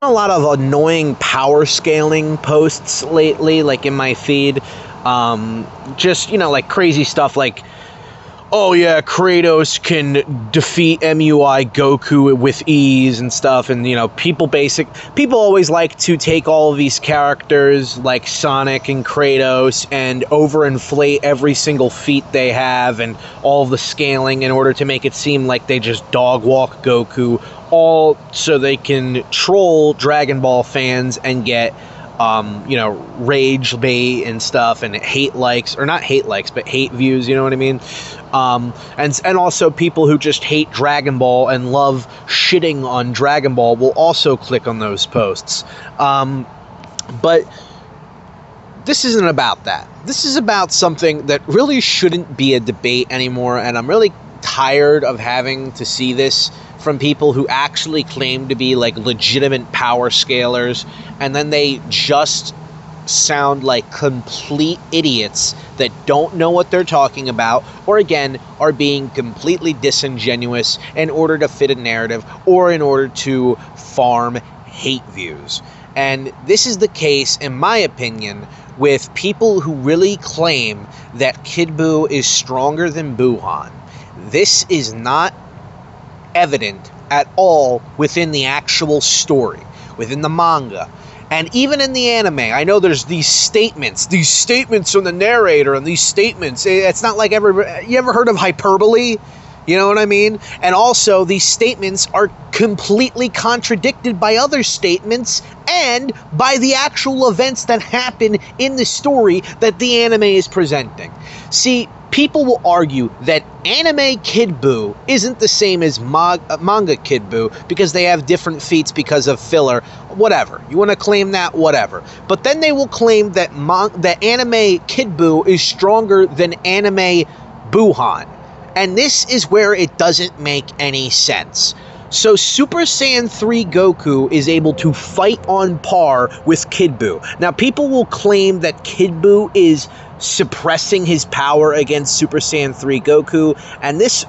A lot of annoying power scaling posts lately, like in my feed. Just, like crazy stuff like, oh yeah, Kratos can defeat MUI Goku with ease and stuff. And, people always like to take all of these characters like Sonic and Kratos and overinflate every single feat they have and all of the scaling in order to make it seem like they just dog walk Goku, all so they can troll Dragon Ball fans and get rage bait and stuff and hate likes, or not hate likes, but hate views, you know what I mean? And also people who just hate Dragon Ball and love shitting on Dragon Ball will also click on those posts. But this isn't about that. This is about something that really shouldn't be a debate anymore, and I'm really tired of having to see this from people who actually claim to be like legitimate power scalers, and then they just sound like complete idiots that don't know what they're talking about, or again, are being completely disingenuous in order to fit a narrative or in order to farm hate views. And this is the case, in my opinion, with people who really claim that Kid Buu is stronger than Buuhan. This is not evident at all within the actual story, within the manga. And even in the anime, I know there's these statements from the narrator, and these statements, it's not like you ever heard of hyperbole? You know what I mean? And also, these statements are completely contradicted by other statements and by the actual events that happen in the story that the anime is presenting. See, people will argue that anime Kid Buu isn't the same as manga Kid Buu because they have different feats because of filler. Whatever. You want to claim that? Whatever. But then they will claim that that anime Kid Buu is stronger than anime Buuhan. And this is where it doesn't make any sense. So Super Saiyan 3 Goku is able to fight on par with Kid Buu. Now, people will claim that Kid Buu is suppressing his power against Super Saiyan 3 Goku, and this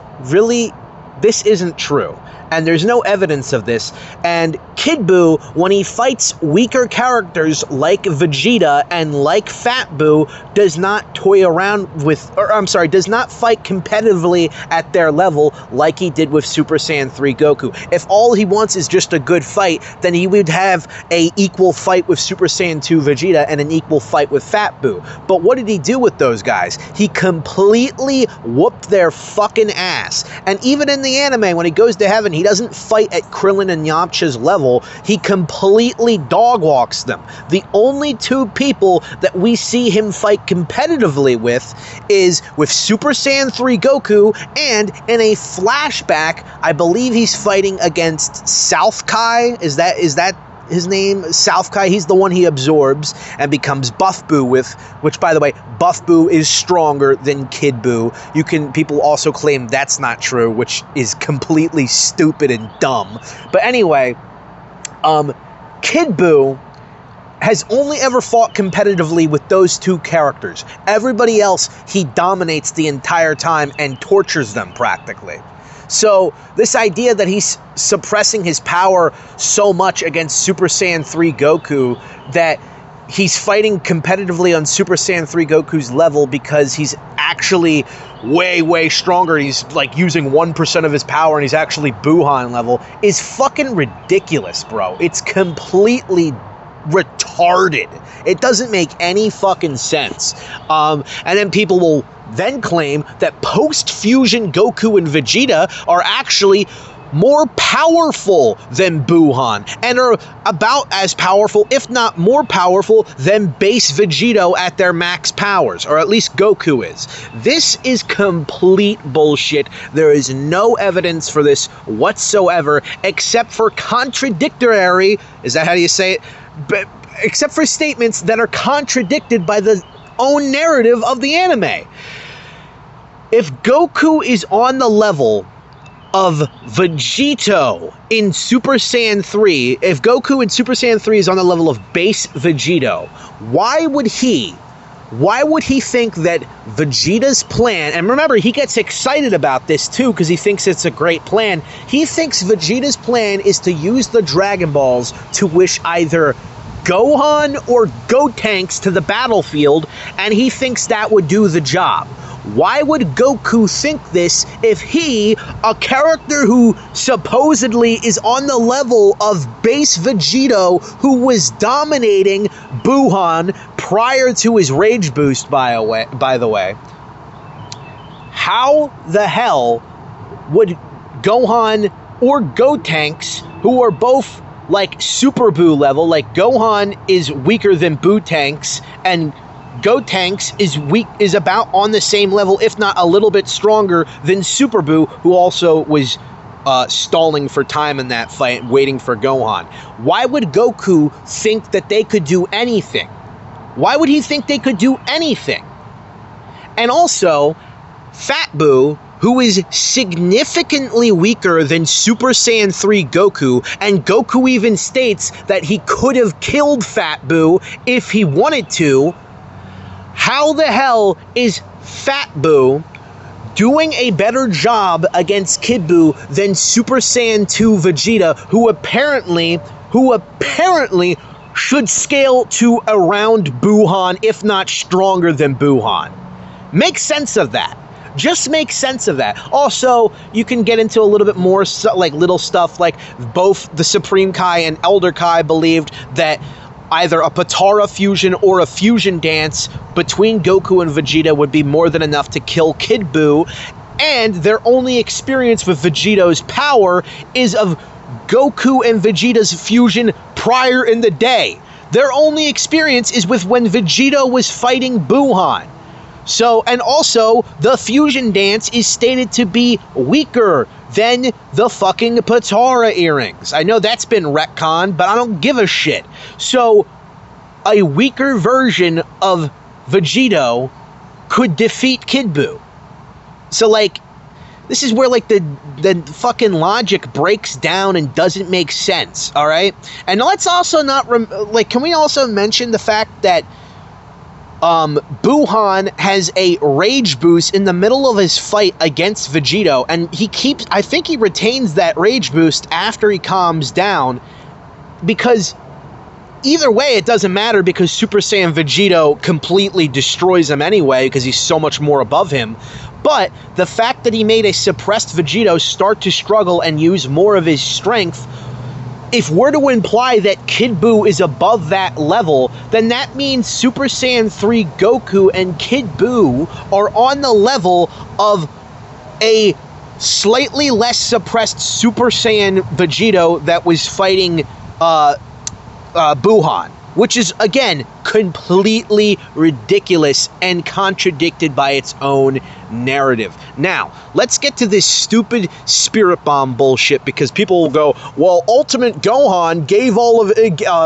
isn't true. And there's no evidence of this. And Kid Buu, when he fights weaker characters like Vegeta and like Fat Buu, does not does not fight competitively at their level like he did with Super Saiyan 3 Goku. If all he wants is just a good fight, then he would have an equal fight with Super Saiyan 2 Vegeta and an equal fight with Fat Buu. But what did he do with those guys? He completely whooped their fucking ass. And even in the anime, when he goes to heaven, he doesn't fight at Krillin and Yamcha's level. He completely dog walks them. The only two people that we see him fight competitively with is with Super Saiyan 3 Goku, and in a flashback, I believe he's fighting against South Kai. Is that his name? South Kai. He's the one he absorbs and becomes Buff Buu with, which, by the way, Buff Buu is stronger than Kid Buu. People also claim that's not true, which is completely stupid and dumb. But anyway, Kid Buu has only ever fought competitively with those two characters. Everybody else, he dominates the entire time and tortures them practically. So this idea that he's suppressing his power so much against Super Saiyan 3 Goku that he's fighting competitively on Super Saiyan 3 Goku's level because he's actually way, way stronger. He's like using 1% of his power and he's actually Buuhan level is fucking ridiculous, bro. It's completely retarded. It doesn't make any fucking sense. And then people will then claim that post-fusion Goku and Vegeta are actually more powerful than Buuhan and are about as powerful, if not more powerful, than base Vegito at their max powers, or at least Goku is. This is complete bullshit. There is no evidence for this whatsoever, except for contradictory, is that how you say it? But except for statements that are contradicted by the own narrative of the anime. If Goku is on the level of Vegito in Super Saiyan 3, if Goku in Super Saiyan 3 is on the level of base Vegito, why would he Why would he think that Vegeta's plan, and remember, he gets excited about this too because he thinks it's a great plan. He thinks Vegeta's plan is to use the Dragon Balls to wish either Gohan or Gotenks to the battlefield, and he thinks that would do the job. Why would Goku think this if he, a character who supposedly is on the level of base Vegito, who was dominating Buhan prior to his rage boost, by the way, how the hell would Gohan or Gotenks, who are both like Super Buu level, like Gohan is weaker than Buu-Tanks, and Gotenks is about on the same level, if not a little bit stronger than Super Buu, who also was stalling for time in that fight, waiting for Gohan. Why would Goku think that they could do anything? Why would he think they could do anything? And also, Fat Buu, who is significantly weaker than Super Saiyan 3 Goku, and Goku even states that he could have killed Fat Buu if he wanted to. How the hell is Fat Buu doing a better job against Kid Buu than Super Saiyan 2 Vegeta, who apparently should scale to around Buhan, if not stronger than Buhan? Make sense of that. Just make sense of that. Also, you can get into a little bit more like little stuff, like both the Supreme Kai and Elder Kai believed that either a Potara fusion or a fusion dance between Goku and Vegeta would be more than enough to kill Kid Buu, and their only experience with Vegito's power is of Goku and Vegeta's fusion prior in the day. Their only experience is with when Vegito was fighting Buhan. So, and also, the fusion dance is stated to be weaker than the fucking Potara earrings. I know that's been retconned, but I don't give a shit. So, a weaker version of Vegito could defeat Kid Buu. So, like, this is where, like, the fucking logic breaks down and doesn't make sense, alright? And let's also not, can we also mention the fact that Buhan has a rage boost in the middle of his fight against Vegito, and I think he retains that rage boost after he calms down, because either way it doesn't matter, because Super Saiyan Vegito completely destroys him anyway because he's so much more above him. But the fact that he made a suppressed Vegito start to struggle and use more of his strength, if we're to imply that Kid Buu is above that level, then that means Super Saiyan 3 Goku and Kid Buu are on the level of a slightly less suppressed Super Saiyan Vegito that was fighting Buhan, which is, again, completely ridiculous and contradicted by its own narrative. Now, let's get to this stupid Spirit Bomb bullshit, because people will go, well, Ultimate Gohan gave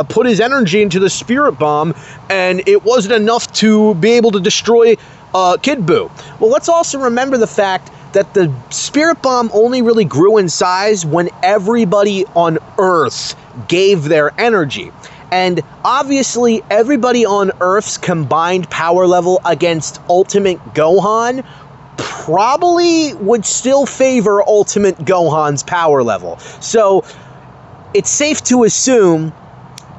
put his energy into the Spirit Bomb, and it wasn't enough to be able to destroy Kid Buu. Well, let's also remember the fact that the Spirit Bomb only really grew in size when everybody on Earth gave their energy. And obviously, everybody on Earth's combined power level against Ultimate Gohan probably would still favor Ultimate Gohan's power level. So, it's safe to assume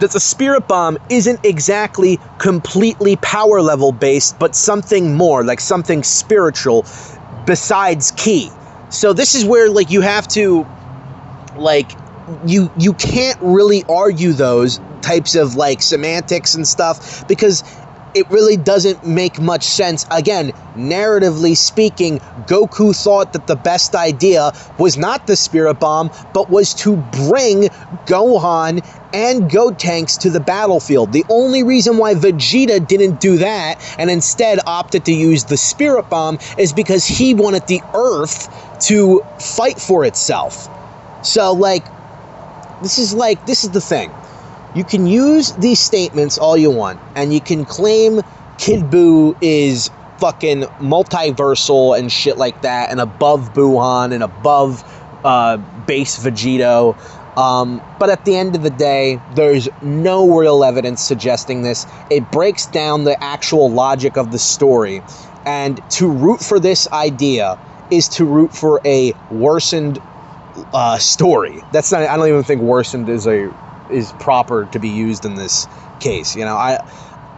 that the Spirit Bomb isn't exactly completely power level based, but something more, like something spiritual besides Ki. So this is where, like, you have to, like, you can't really argue those types of, like, semantics and stuff, because it really doesn't make much sense. Again, narratively speaking, Goku thought that the best idea was not the Spirit Bomb, but was to bring Gohan and Gotenks to the battlefield. The only reason why Vegeta didn't do that and instead opted to use the Spirit Bomb is because he wanted the Earth to fight for itself. So, like, this is the thing. You can use these statements all you want, and you can claim Kid Buu is fucking multiversal and shit like that, and above Buhan and above base Vegito. But at the end of the day, there's no real evidence suggesting this. It breaks down the actual logic of the story. And to root for this idea is to root for a worsened story. That's not. I don't even think worsened is proper to be used in this case. You know,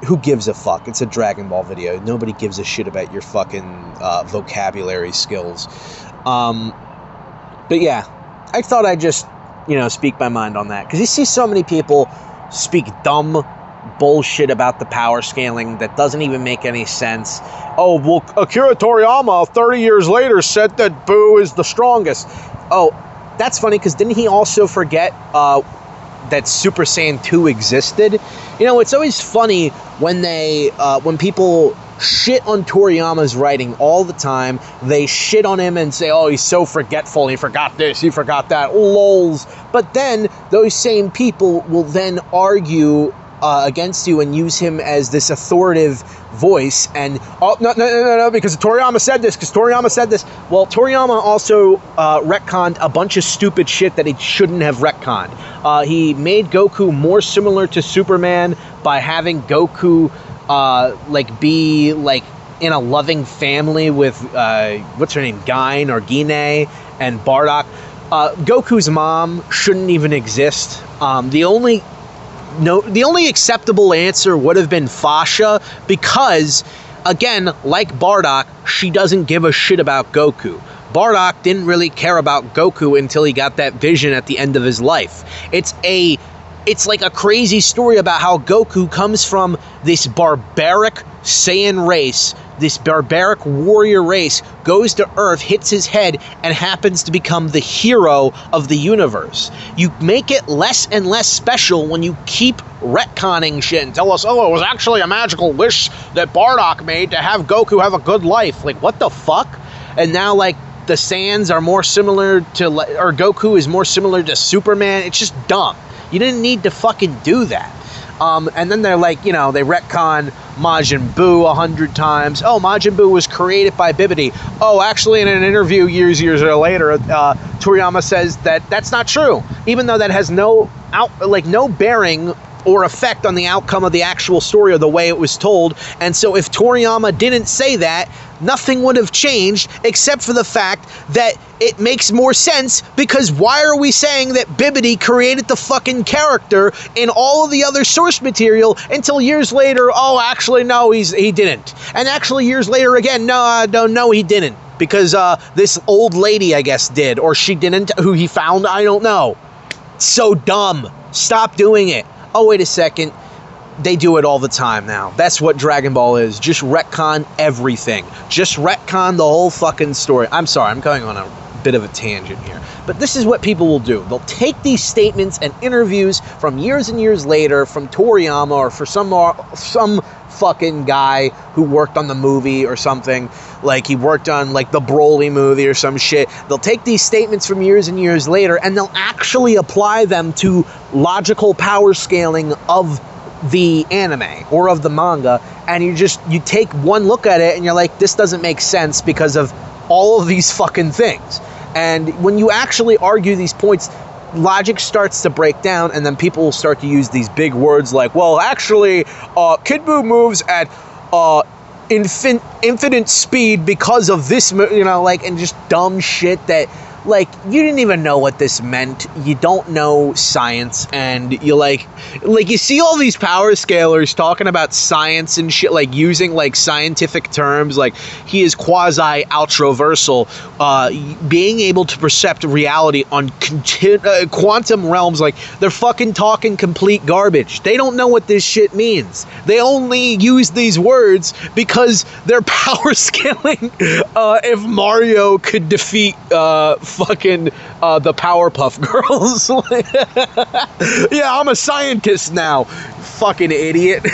who gives a fuck? It's a Dragon Ball video. Nobody gives a shit about your fucking vocabulary skills. But yeah, I thought I'd just, you know, speak my mind on that, because you see so many people speak dumb bullshit about the power scaling that doesn't even make any sense. Oh, well, Akira Toriyama 30 years later said that Boo is the strongest. Oh, that's funny, because didn't he also forget that Super Saiyan 2 existed? You know, it's always funny when when people shit on Toriyama's writing all the time. They shit on him and say, oh, he's so forgetful, he forgot this, he forgot that, lols. But then those same people will then argue against you and use him as this authoritative voice, and oh, no, because Toriyama said this, Well, Toriyama also retconned a bunch of stupid shit that he shouldn't have retconned. He made Goku more similar to Superman by having Goku be like in a loving family with what's her name, Gine or Gine and Bardock. Goku's mom shouldn't even exist. The only acceptable answer would have been Fasha, because, again, like Bardock, she doesn't give a shit about Goku. Bardock didn't really care about Goku until he got that vision at the end of his life. It's like a crazy story about how Goku comes from this barbaric Saiyan race, this barbaric warrior race, goes to Earth, hits his head, and happens to become the hero of the universe. You make it less and less special when you keep retconning shit and tell us, oh, it was actually a magical wish that Bardock made to have Goku have a good life. Like, what the fuck? And now, like, the Saiyans are more similar to, or Goku is more similar to Superman. It's just dumb. You didn't need to fucking do that. And then they're like, you know, they retcon Majin Buu 100 times. Oh, Majin Buu was created by Bibidi. Oh, actually, in an interview years later, Toriyama says that that's not true, even though that has no bearing or effect on the outcome of the actual story or the way it was told. And so if Toriyama didn't say that, nothing would have changed, except for the fact that it makes more sense, because why are we saying that Bibidi created the fucking character in all of the other source material until years later, oh, actually, no, he didn't. And actually, years later again, no, he didn't. Because this old lady, I guess, did. Or she didn't, who he found, I don't know. So dumb. Stop doing it. Oh, wait a second. They do it all the time now. That's what Dragon Ball is. Just retcon everything. Just retcon the whole fucking story. I'm sorry, I'm going on a bit of a tangent here. But this is what people will do. They'll take these statements and interviews from years and years later from Toriyama or for some fucking guy who worked on the movie or something. Like he worked on like the Broly movie or some shit. They'll take these statements from years and years later and they'll actually apply them to logical power scaling of the anime or of the manga, and you take one look at it and you're like, this doesn't make sense because of all of these fucking things. And when you actually argue these points, logic starts to break down, and then people will start to use these big words like, well, actually, Kid Buu moves at infinite speed because of this, you know, like, and just dumb shit that, like, you didn't even know what this meant. You don't know science, and you like you see all these power scalers talking about science and shit, like using like scientific terms, like he is quasi-ultraversal, being able to percept reality on quantum realms. Like, they're fucking talking complete garbage. They don't know what this shit means. They only use these words because they're power scaling. If Mario could defeat fucking the Powerpuff Girls. Yeah, I'm a scientist now. Fucking idiot.